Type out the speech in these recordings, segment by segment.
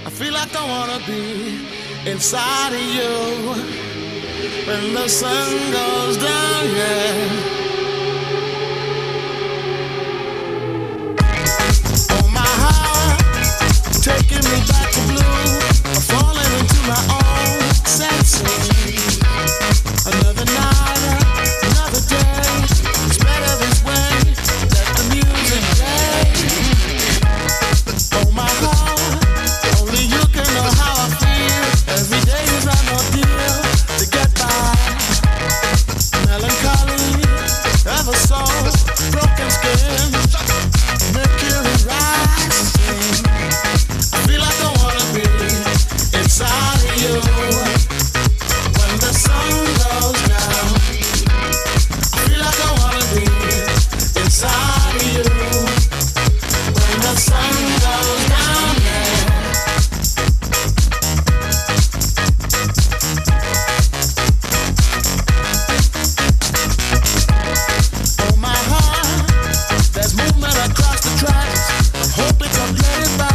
I feel like I wanna be inside of you when the sun goes down, yeah. Oh my heart, taking me back to blue, I'm falling into my own senses. Another night, another day, it's better this way, let the music play. Oh my heart, only you can know how I feel. Every day is an ordeal to get by. Melancholy, ever so broken skin, mercury rising. I feel like I wanna be inside of you when the sun goes down. I feel like I wanna be inside of you when the sun goes down, yeah. Oh my heart, there's movement across the tracks. Hope it's uploaded back.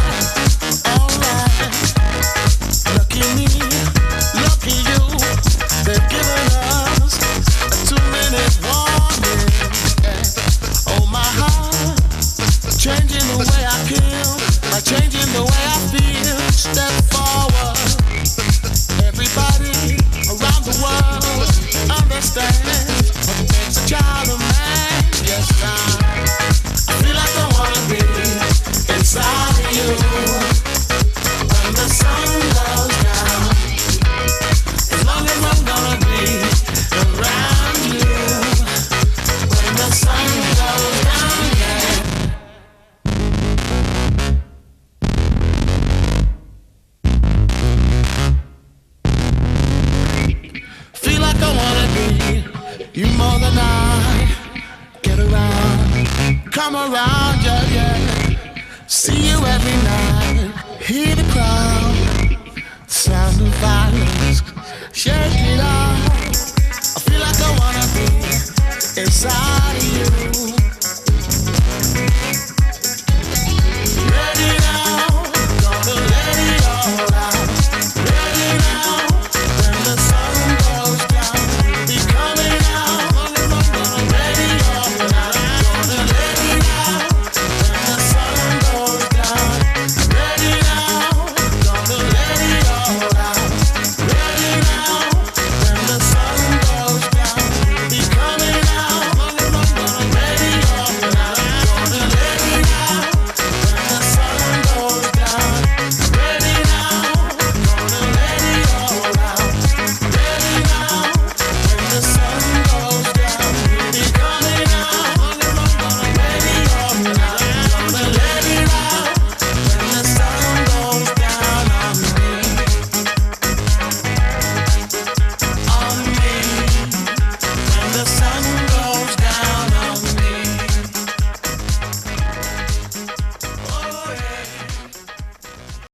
Alright, lucky me, lucky you. They've given us a 2-minute warning. Yeah. Oh my heart, changing the way I kill, by changing the way I feel. Step forward. Everybody around the world understands what makes a child a man. Yes, I feel like I wanna be inside of you when the sun goes down. As long as I'm gonna be around you when the sun goes down, yeah. Feel like I wanna be you more than I get around, come around, yeah, yeah. See you every night, hear the crowd, sound of violence, shake it off. I feel like I wanna be inside